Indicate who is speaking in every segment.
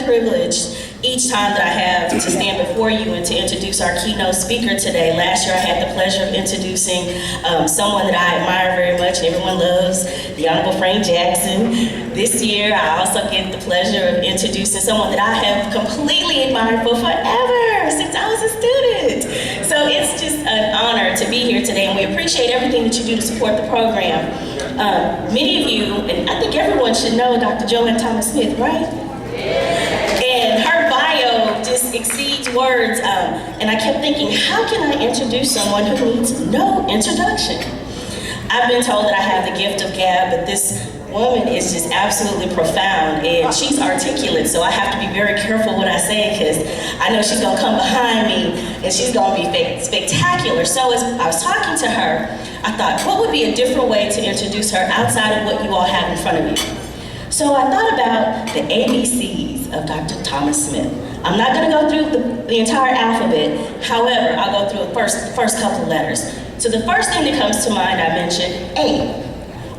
Speaker 1: privileged each time that I have to stand before you and to introduce our keynote speaker today. Last year I had the pleasure of introducing someone that I admire very much and everyone loves, the Honorable Frank Jackson. This year I also get the pleasure of introducing someone that I have completely admired for forever, since I was a student. So it's just an honor to be here today, and we appreciate everything that you do to support the program. Many of you, and I think everyone should know Dr. Joanne Thomas-Smith, right? And her bio just exceeds words, and I kept thinking, how can I introduce someone who needs no introduction? I've been told that I have the gift of gab, but this woman is just absolutely profound, and she's articulate, so I have to be very careful what I say, because I know she's gonna come behind me and she's gonna be spectacular. So as I was talking to her, I thought, what would be a different way to introduce her outside of what you all have in front of you? So I thought about the ABCs of Dr. Thomas Smith. I'm not gonna go through the entire alphabet, however, I'll go through the first couple of letters. So the first thing that comes to mind, I mentioned A,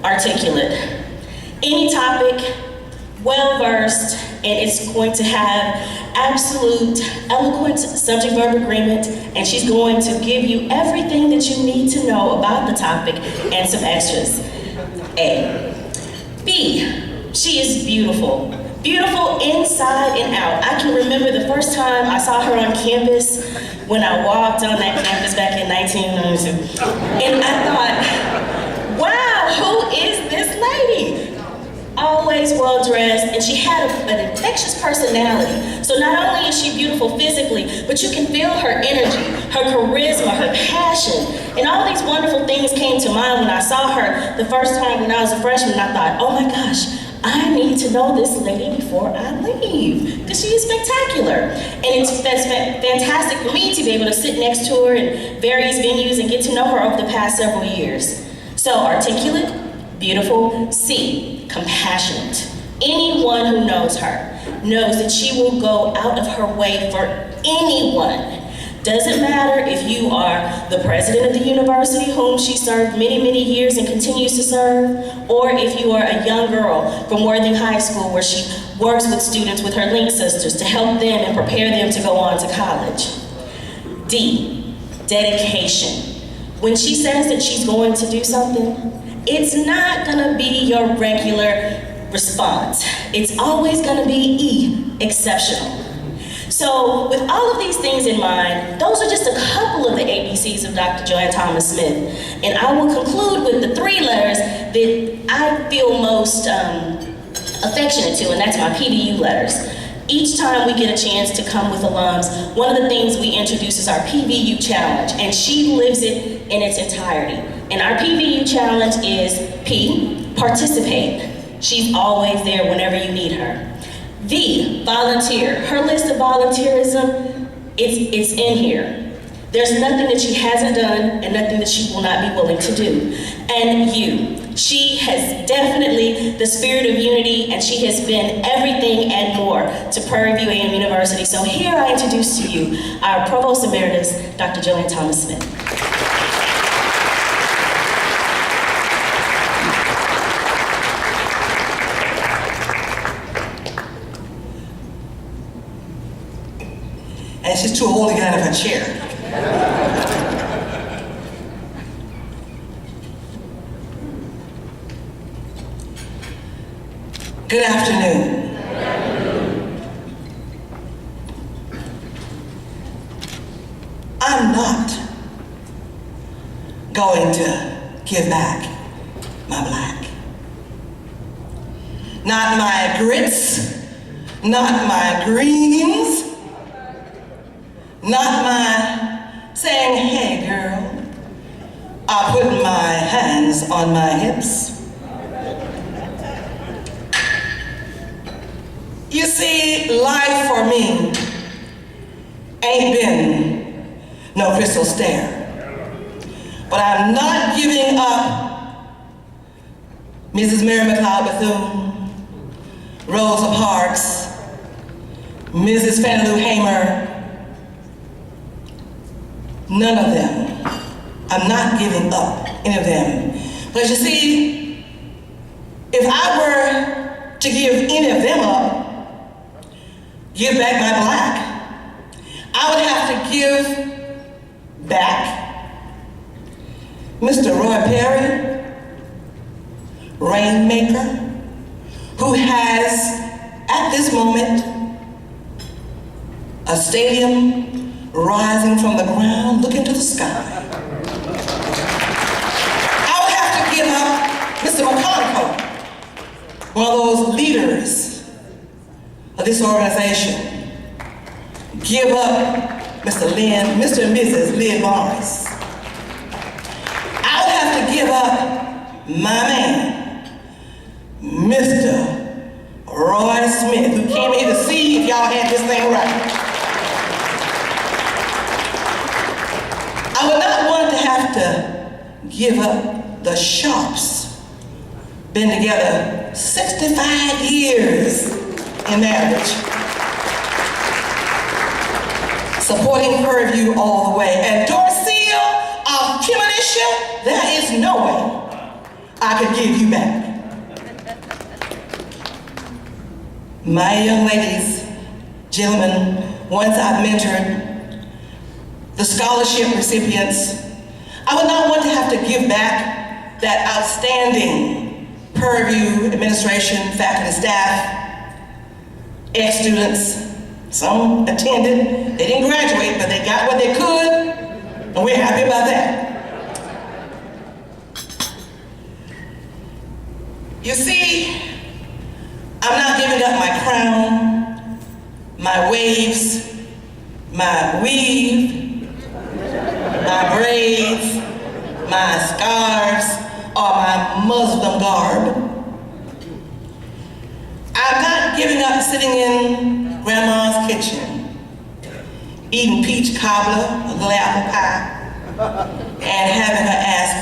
Speaker 1: articulate. Any topic, well-versed, and it's going to have absolute, eloquent subject-verb agreement, and she's going to give you everything that you need to know about the topic and some extras. A. B. She is beautiful. Beautiful inside and out. I can remember the first time I saw her on campus when I walked on that campus back in 1992. And I thought, wow, who is this lady? Always well-dressed, and she had an infectious personality. So not only is she beautiful physically, but you can feel her energy, her charisma, her passion, and all these wonderful things came to mind when I saw her the first time when I was a freshman. I thought, oh my gosh, I need to know this lady before I leave, because she is spectacular. And that's fantastic for me to be able to sit next to her in various venues and get to know her over the past several years. So articulate, beautiful. C, compassionate. Anyone who knows her knows that she will go out of her way for anyone. Doesn't matter if you are the president of the university, whom she served many, many years and continues to serve, or if you are a young girl from Worthing High School where she works with students with her Link sisters to help them and prepare them to go on to college. D, dedication. When she says that she's going to do something, it's not gonna be your regular response. It's always gonna be E, exceptional. So with all of these things in mind, those are just a couple of the ABCs of Dr. Joanne Thomas-Smith. And I will conclude with the three letters that I feel most affectionate to, and that's my PVU letters. Each time we get a chance to come with alums, one of the things we introduce is our PVU challenge, and she lives it in its entirety. And our PVU challenge is P, participate. She's always there whenever you need her. V, volunteer. Her list of volunteerism, it's in here. There's nothing that she hasn't done and nothing that she will not be willing to do. And U, she has definitely the spirit of unity, and she has been everything and more to Prairie View A&M University. So here I introduce to you our Provost Emeritus, Dr. Joanne Thomas-Smith.
Speaker 2: And she's too old to get out of her chair. Good afternoon. I'm not going to give back my black. Not my grits, not my greens, not my saying, hey girl, I put my hands on my hips. You see, life for me ain't been no crystal stair. But I'm not giving up Mrs. Mary McLeod Bethune, Rosa Parks, Mrs. Fannie Lou Hamer, none of them. I'm not giving up any of them. But you see, if I were to give any of them up, give back my black. I would have to give back Mr. Roy Perry, Rainmaker, who has, at this moment, a stadium rising from the ground, looking to the sky. I would have to give up Mr. McConaughey, one of those leaders of this organization. Give up Mr. and Mrs. Lynn Morris. I would have to give up my man, Mr. Roy Smith, who came here to see if y'all had this thing right. I would not want to have to give up the Sharps. Been together 65 years in marriage. Supporting Purview all the way. And Dorcea of Premonition, there is no way I could give you back. My young ladies, gentlemen, once I've mentored the scholarship recipients, I would not want to have to give back that outstanding Purview administration, faculty, staff, ex-students. Some attended, they didn't graduate, but they got what they could, and we're happy about that. You see, I'm not giving up my crown, my waves, my weave, my braids, my scarves, or my Muslim garb. I'm not giving up sitting in Grandma's kitchen, eating peach cobbler, a little apple pie, and having her ask,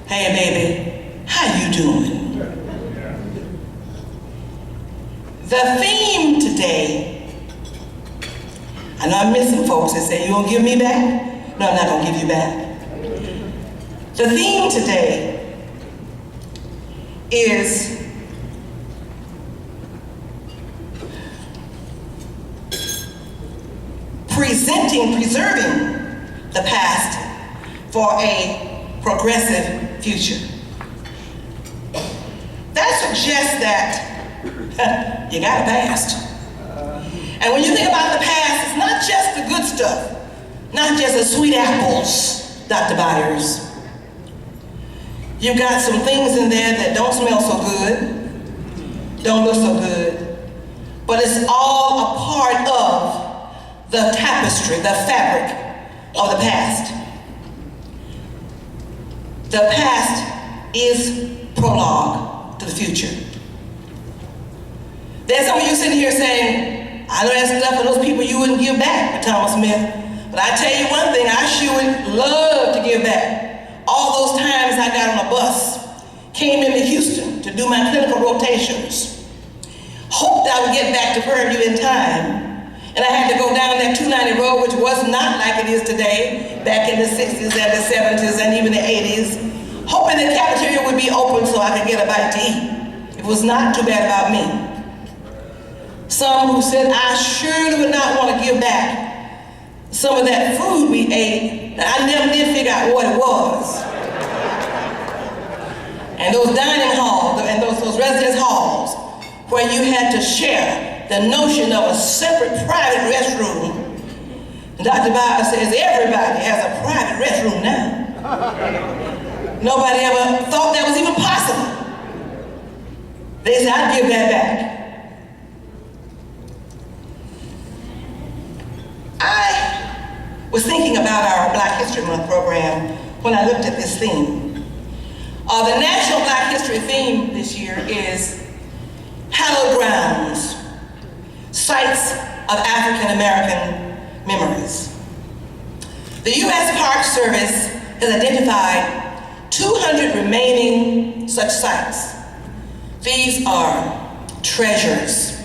Speaker 2: "Hey baby, how you doing?" The theme today, I know I'm missing folks that say, "You gonna give me back?" No, I'm not gonna give you back. The theme today is preserving the past for a progressive future. That suggests that you got a past. And when you think about the past, it's not just the good stuff, not just the sweet apples, Dr. Byers. You've got some things in there that don't smell so good, don't look so good, but it's all a part of the tapestry, the fabric of the past. The past is prologue to the future. There's some of you sitting here saying, "I know that stuff for those people you wouldn't give back to Thomas Smith, but I tell you one thing, I sure would love to give back. All those times I got on a bus, came into Houston to do my clinical rotations, hoped I would get back to Purview in time, and I had to go down that 290 road, which was not like it is today, back in the 60s and the 70s and even the 80s, hoping the cafeteria would be open so I could get a bite to eat. It was not too bad about me. Some who said, I surely would not want to give back some of that food we ate that I never did figure out what it was. And those dining halls, and those residence halls, where you had to share the notion of a separate private restroom. And Dr. Byers says everybody has a private restroom now. Nobody ever thought that was even possible. They said, I'd give that back. I was thinking about our Black History Month program when I looked at this theme. The National Black History theme this year is Hallowed Grounds, Sites of African American Memories. The U.S. Park Service has identified 200 remaining such sites. These are treasures.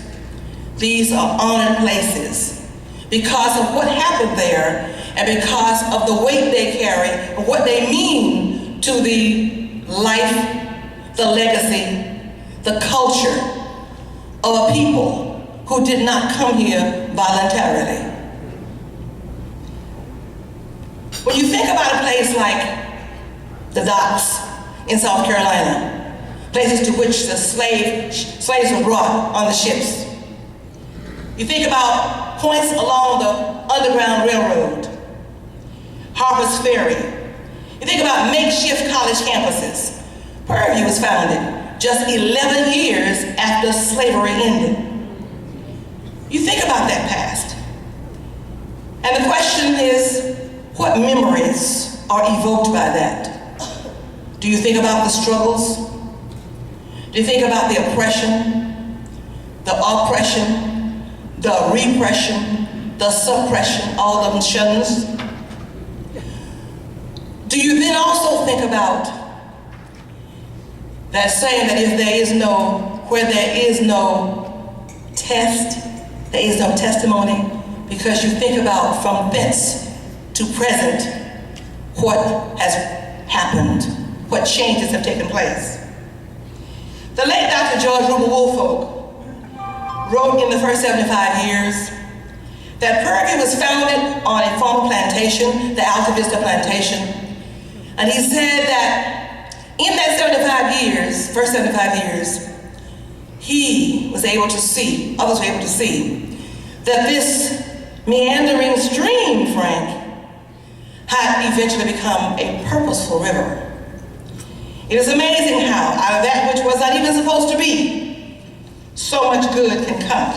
Speaker 2: These are honored places because of what happened there and because of the weight they carry and what they mean to the life, the legacy, the culture of a people who did not come here voluntarily. When you think about a place like the docks in South Carolina, places to which the slaves were brought on the ships, you think about points along the Underground Railroad, Harper's Ferry. You think about makeshift college campuses. Prairie View was founded just 11 years after slavery ended. You think about that past. And the question is, what memories are evoked by that? Do you think about the struggles? Do you think about the oppression, the oppression, the repression, the suppression, all of them shuns? Do you then also think about that saying that where there is no test, there is no testimony, because you think about from thence to present what has happened, what changes have taken place. The late Dr. George Rubel Woolfolk wrote in the first 75 years that Prairie View was founded on a former plantation, the Alta Vista Plantation, and he said that in that first 75 years, he was able to see, others were able to see, that this meandering stream, Frank, had eventually become a purposeful river. It is amazing how, out of that which was not even supposed to be, so much good can come.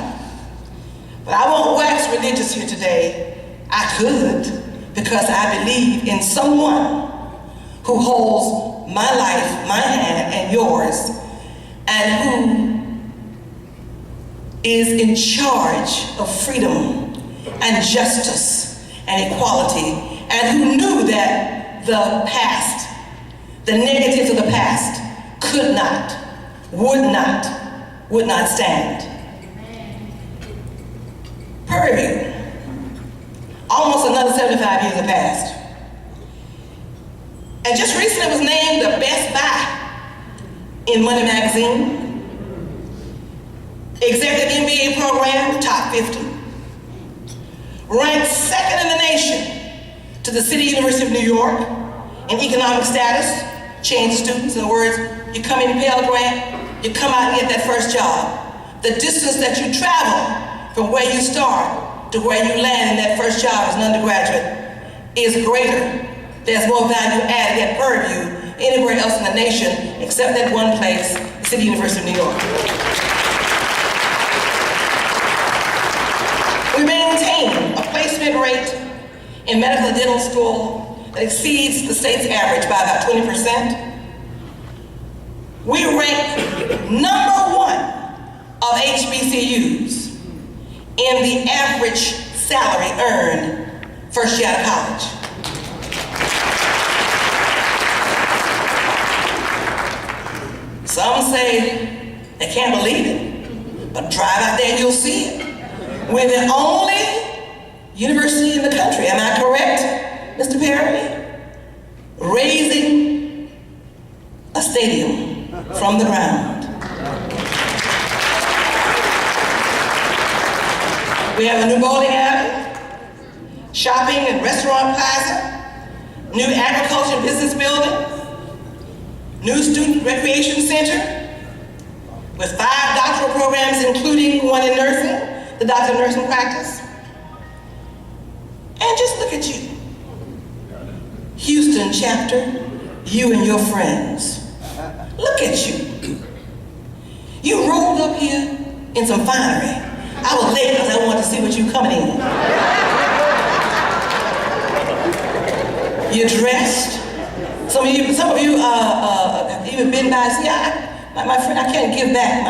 Speaker 2: But I won't wax religious here today. I could, because I believe in someone who holds my life, my hand, and yours, and who is in charge of freedom and justice and equality, and who knew that the past, the negatives of the past, could not, would not stand. Prairie View, almost another 75 years have passed. And just recently was named the Best Buy in Money Magazine. Executive MBA program, top 50. Ranked second in the nation to the City University of New York in economic status, change students. In other words, you come in Pell Grant, you come out and get that first job. The distance that you travel from where you start to where you land in that first job as an undergraduate is greater. There's more value added at Prairie View anywhere else in the nation except that one place, the City University of New York. We maintain a placement rate in medical and dental school that exceeds the state's average by about 20%. We rank number one of HBCUs in the average salary earned first year out of college. Some say they can't believe it, but drive out there and you'll see it. We're the only university in the country, am I correct, Mr. Perry? Raising a stadium from the ground. We have a new bowling alley, shopping and restaurant plaza, new agriculture and business building, new student recreation center with 5 doctoral programs, including one in nursing, the doctor of nursing practice. And just look at you. Houston chapter, you and your friends. Look at you. You rolled up here in some finery. I was late because I wanted to see what you coming in. You're dressed. Some of you have even been by. See, my friend, I can't give back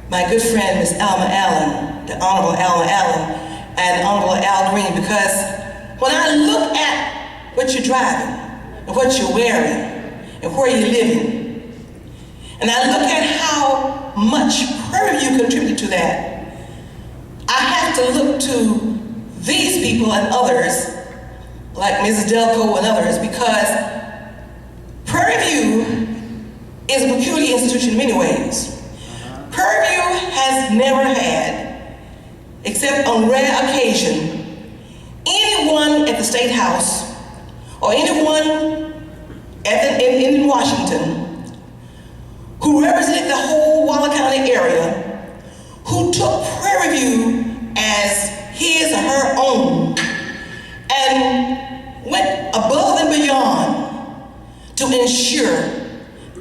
Speaker 2: my good friend, Miss Alma Allen, the Honorable Alma Allen, and Honorable Al Green, because when I look at what you're driving, and what you're wearing, and where you're living, and I look at how much Prairie View contributed to that, I have to look to these people and others, like Mrs. Delco and others, because Prairie View is a peculiar institution in many ways. Prairie Prairie View has never had, except on rare occasion, anyone at the State House or anyone in Washington who represented the whole Waller County area who took Prairie View as his or her own and went above and beyond to ensure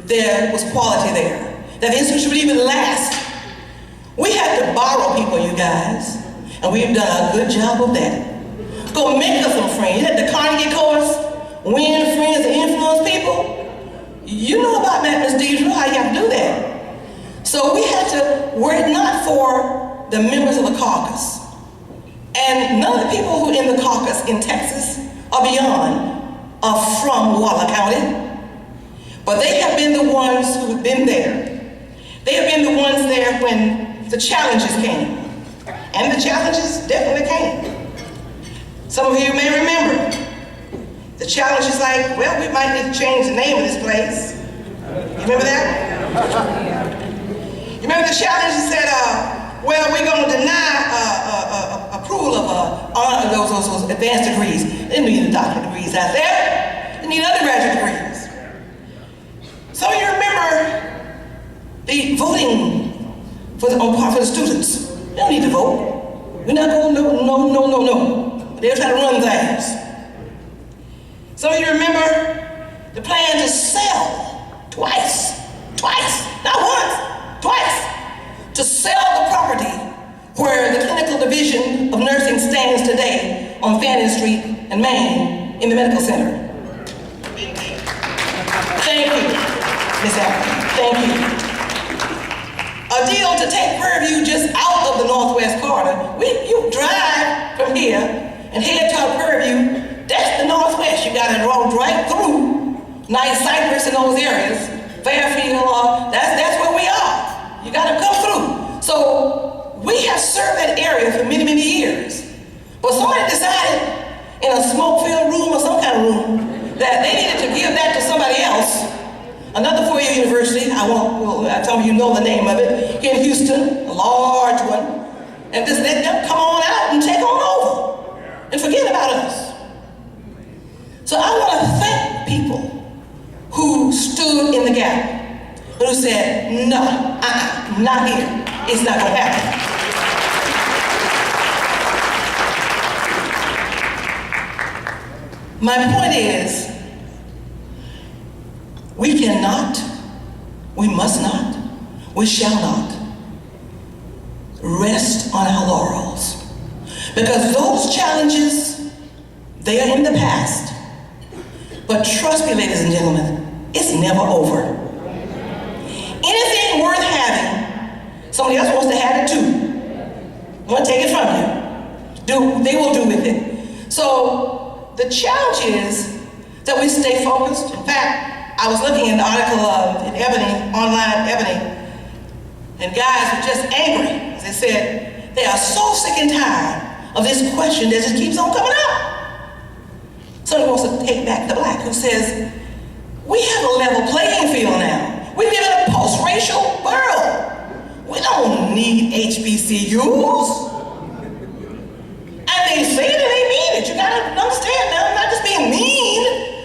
Speaker 2: there was quality there, that the institution would even last. We had to borrow people, you guys, and we've done a good job of that. Go make us some friends. You had the Carnegie course, win friends and influence people. You know about that, Ms. Deidre, how you have to do that. So we had to, were it not for the members of the caucus, and none of the people who are in the caucus in Texas or beyond are from Waller County, but they have been the ones who have been there. They have been the ones there when the challenges came. And the challenges definitely came. Some of you may remember the challenges like, well, we might need to change the name of this place. You remember that? You remember the challenge that said, well, we're going to deny approval of those advanced degrees. They need doctorate degrees out there. They need undergraduate degrees. Some of you remember the voting for the students. They don't need to vote. We're not going to no. They're trying to run things. Some of you remember the plan to sell twice, not once, twice, to sell the property where the clinical division of nursing stands today on Fannin Street in Maine in the medical center. Thank you, Ms. Allen, thank you. A deal to take Prairie View just out of the Northwest corridor. You drive from here and head toward Prairie View, that's the Northwest. You gotta roll right through nice Cypress in those areas, Fairfield, that's where we are. You gotta come through. So we have served that area for many, many years. But somebody decided in a smoke-filled room or some kind of room that they needed to give that to somebody else. Another four-year university, some of you know the name of it, here in Houston, a large one, and just let them come on out and take on over and forget about us. So I want to thank people who stood in the gap, who said, no, not here, it's not going to happen. My point is, we cannot, we must not, we shall not rest on our laurels. Because those challenges, they are in the past. But trust me, ladies and gentlemen, it's never over. Anything worth having, somebody else wants to have it too. Want to take it from you. They will do with it. So the challenge is that we stay focused. In fact, I was looking at an article in Ebony, online Ebony, and guys were just angry. As they said, they are so sick and tired of this question that just keeps on coming up. Someone wants to take back the black, who says, we have a level playing field now. We live in a post-racial world. We don't need HBCUs. And they say it and they mean it. You gotta understand now, I'm not just being mean.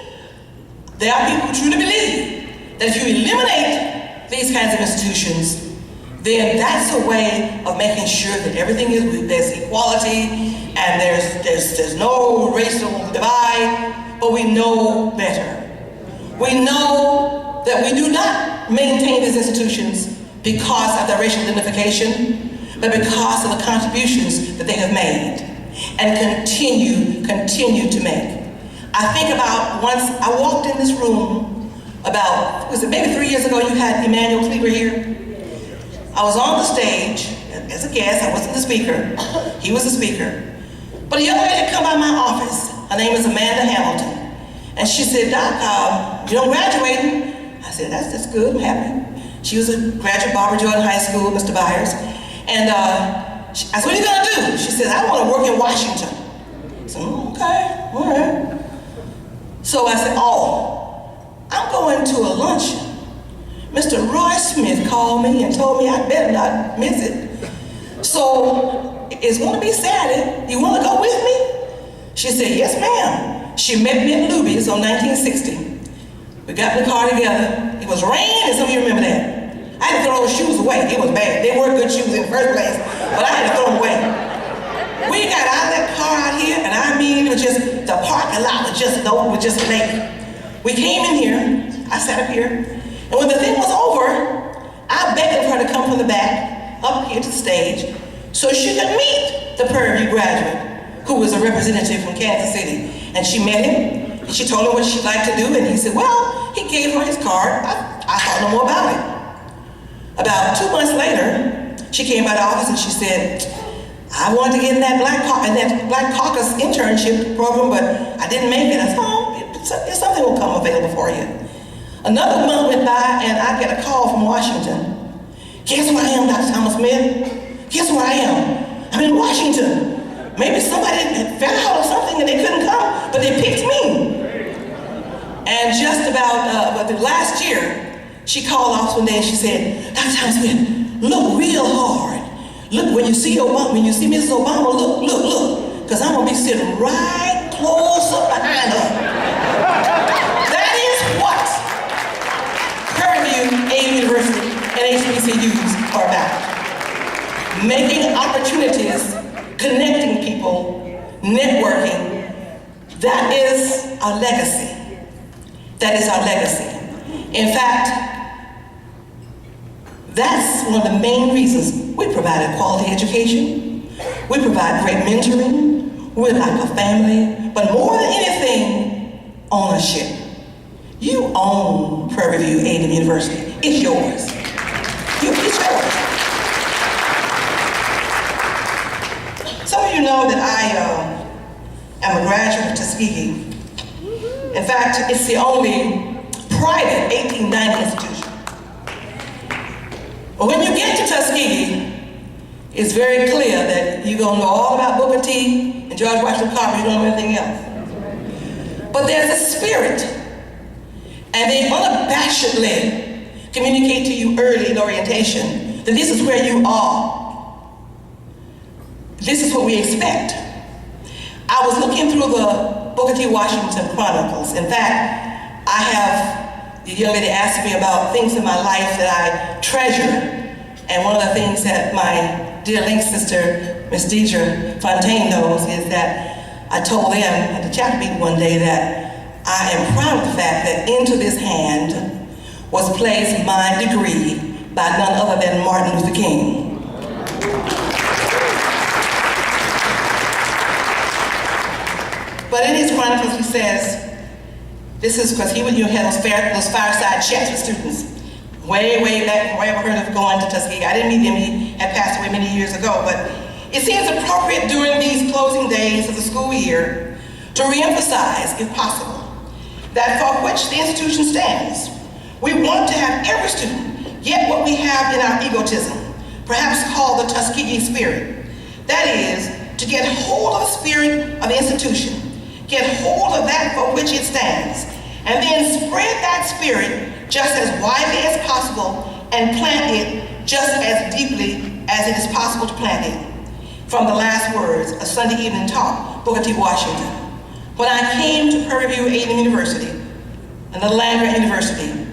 Speaker 2: There are people who truly believe that if you eliminate these kinds of institutions, then that's a way of making sure that everything there's equality and there's no racial divide, but we know better. We know that we do not maintain these institutions because of their racial identification, but because of the contributions that they have made and continue to make. I think about once I walked in this room about, maybe 3 years ago, you had Emmanuel Cleaver here. I was on the stage as a guest, I wasn't the speaker, he was the speaker. But a young lady had come by my office, her name is Amanda Hamilton, and she said, Doc, you know, graduating? I said, that's good, I'm happy. She was a graduate Barbara Jordan High School, Mr. Byers, and I said, what are you gonna do? She said, I wanna work in Washington. I said, okay, all right. So I said, I'm going to a luncheon Mr. Roy Smith called me and told me I better not miss it. So it's gonna be Saturday. You wanna go with me? She said, yes, ma'am. She met me in Luby's on 1960. We got in the car together. It was raining, some of you remember that. I had to throw those shoes away. It was bad. They weren't good shoes in the first place, but I had to throw them away. We got out of that car out here, and I mean, it was just, the parking lot was just lake. We came in here, I sat up here, and when the thing was over, I begged for her to come from the back, up here to the stage, so she could meet the Prairie View graduate, who was a representative from Kansas City. And she met him, and she told him what she'd like to do, and he said, well, he gave her his card. I thought no more about it. About 2 months later, she came by the office and she said, I wanted to get in that Black Caucus internship program, but I didn't make it. I said, oh, something will come available for you. Another month went by and I get a call from Washington. Guess where I am, Dr. Thomas Smith? Guess where I am? I'm in Washington. Maybe somebody had found out or something and they couldn't come, but they picked me. And just about the last year, she called off one day and she said, Dr. Thomas Smith, look real hard. Look, when you see Obama, when you see Mrs. Obama, look, because I'm gonna be sitting right close up behind her. That is what Prairie View, A University, and HBCUs are about. Making opportunities, connecting people, networking. That is our legacy. That is our legacy. In fact, that's one of the main reasons we provide a quality education. We provide great mentoring. We're like a family. But more than anything, ownership. You own Prairie View A&M University. It's yours. It's yours. Some of you know that I am a graduate of Tuskegee. In fact, it's the only private 1890 institution. But when you get to Tuskegee, it's very clear that you're going to know all about Booker T and George Washington Carver, you don't know anything else. But there's a spirit, and they unabashedly communicate to you early in orientation that this is where you are. This is what we expect. I was looking through the Booker T. Washington Chronicles. In fact, I have the young lady asked me about things in my life that I treasure. And one of the things that my dear link sister, Miss Deidre Fontaine, knows is that I told them at the chapter meeting one day that I am proud of the fact that into this hand was placed my degree by none other than Martin Luther King. But in his chronicles he says, this is because he would have those fireside chats with students. Way back, way I've heard of going to Tuskegee. I didn't meet him, he had passed away many years ago, but it seems appropriate during these closing days of the school year to reemphasize, if possible, that for which the institution stands. We want to have every student get what we have in our egotism, perhaps called the Tuskegee spirit. That is, to get hold of the spirit of the institution, get hold of that for which it stands, and then spread that spirit just as widely as possible and plant it just as deeply as it is possible to plant it. From the last words, a Sunday evening talk, Booker T. Washington. When I came to Prairie View A&M University, another land-grant university,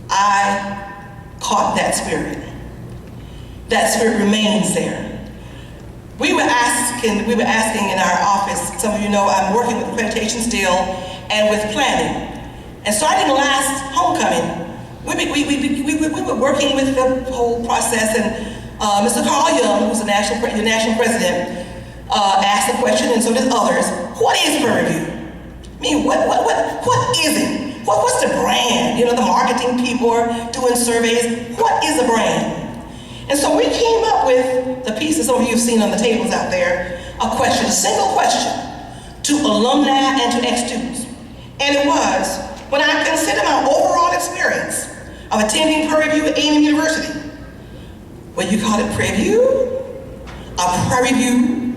Speaker 2: I caught that spirit. That spirit remains there. We were asking in our office, some of you know I'm working with accreditation still and with planning. And starting last homecoming, we were working with the whole process, and Mr. Carl Young, who's the national president, asked the question, and so did others, what is Prairie View? I mean, what is it? What's the brand? You know, the marketing people are doing surveys. What is a brand? And so we came up with the piece that some of you have seen on the tables out there, a question, a single question to alumni and to ex-students. And it was, when I consider my overall experience of attending Prairie View at A&M University, well, you call it Prairie View, a Prairie View,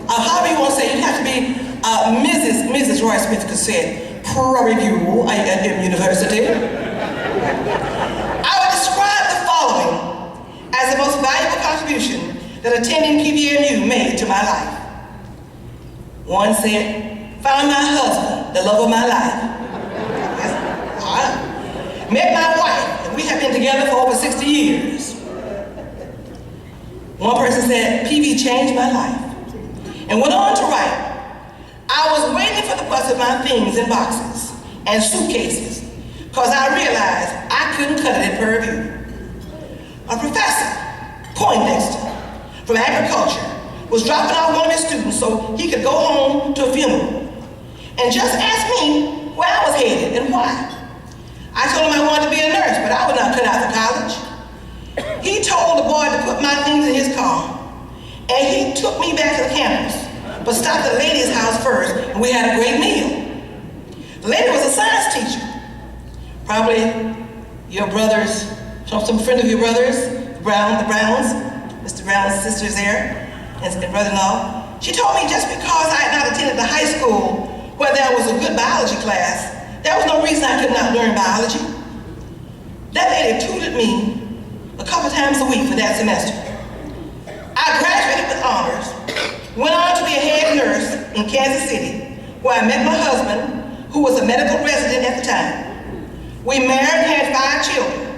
Speaker 2: however you want to say it, you have to be Mrs. Roy Smith could say it, Prairie View University, I would describe the following as the most valuable contribution that attending PVMU made to my life. One said, found my husband, the love of my life. Yes. All right. Met my wife, and we have been together for over 60 years. One person said, PV changed my life. And went on to write, I was waiting for the bus with my things in boxes and suitcases because I realized I couldn't cut it at Prairie View. A professor, Poindexter, from agriculture, was dropping off one of his students so he could go home to a funeral and just asked me where I was headed and why. I told him I wanted to be a nurse, but I would not cut out for college. He told the boy to put my things in his car, and he took me back to the campus, but stopped at the lady's house first, and we had a great meal. The lady was a science teacher. Probably your brothers, some friend of your brothers, the Browns, Mr. Brown's sisters there, and brother-in-law. She told me just because I had not attended the high school where there was a good biology class, there was no reason I could not learn biology. That lady tutored me a couple times a week for that semester. I graduated with honors, went on to be a head nurse in Kansas City, where I met my husband, who was a medical resident at the time. We married and had 5 children.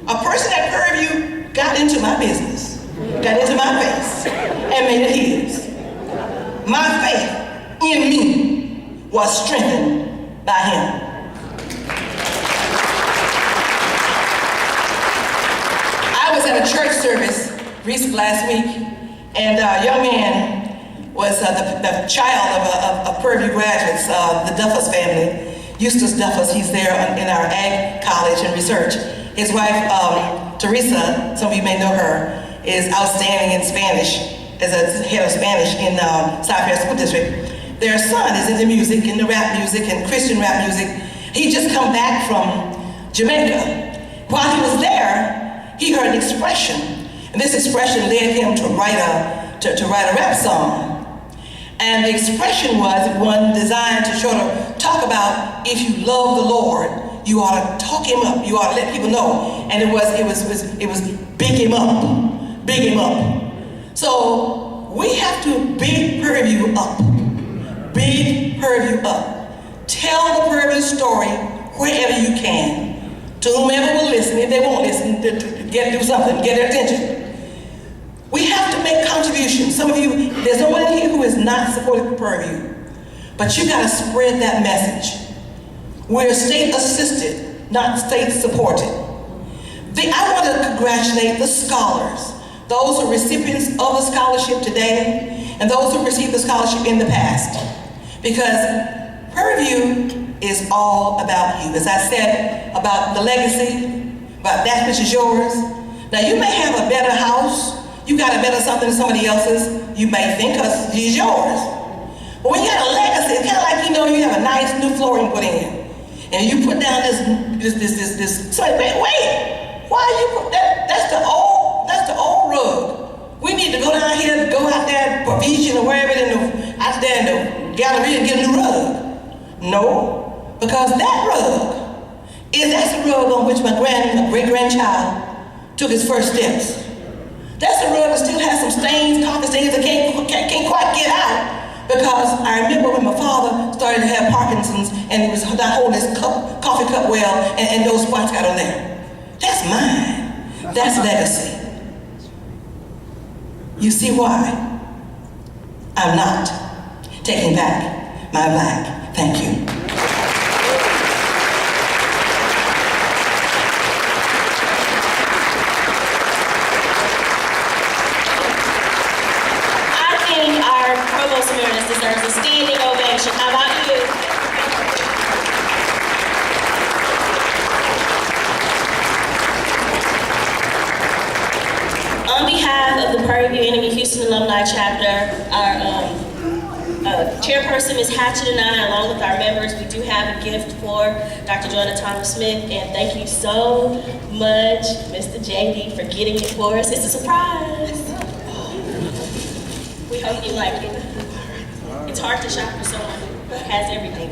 Speaker 2: A person at Prairie View got into my business, got into my face, and made it his. My faith in me was strengthened by him. I was at a church service last week, and a young man was the child of Prairie View graduates, the Duffus family. Eustace Duffus, he's there in our ag college and research. His wife, Teresa, some of you may know her, is outstanding in Spanish, as a head of Spanish in South Fair School District. Their son is into music, into rap music and Christian rap music. He just come back from Jamaica. While he was there, he heard an expression, and this expression led him to write a rap song. And the expression was one designed to sort of talk about if you love the Lord, you ought to talk him up, you ought to let people know. And it was big him up, big him up. So we have to big Prairie View up, big Prairie View up. Tell the Prairie View story wherever you can. To whomever will listen, if they won't listen, to do something, get their attention. We have to make contributions. Some of you, there's no one in here who is not supporting Prairie View, but you gotta spread that message. We're state assisted, not state supported. I want to congratulate the scholars, those who are recipients of the scholarship today, and those who received the scholarship in the past. Because Prairie View is all about you. As I said about the legacy, about that which is yours. Now you may have a better house, you got a better something than somebody else's, you may think because it's yours. But when you got a legacy, it's kind of like, you have a nice new flooring put in. And you put down this, so wait, why you put that, that's the old rug. We need to go down here, go out there, Provision or wherever, out there in the gallery and get a new rug. No, because that rug, that's the rug on which my great-grandchild took his first steps. That's the rug that still has some stains, coffee stains that can't quite get out. Because I remember when my father started to have Parkinson's and he was not holding his coffee cup well and those spots got on there. That's mine. That's legacy. You see why I'm not taking back my black. Thank you.
Speaker 1: Deserves a standing ovation. How about you? On behalf of the Prairie View Enemy Houston Alumni Chapter, our chairperson, Ms. Hatchett, and I, along with our members, we do have a gift for Dr. Joanna Thomas-Smith, and thank you so much, Mr. JD, for getting it for us. It's a surprise. We hope you like it. It's hard to shop for someone who has everything.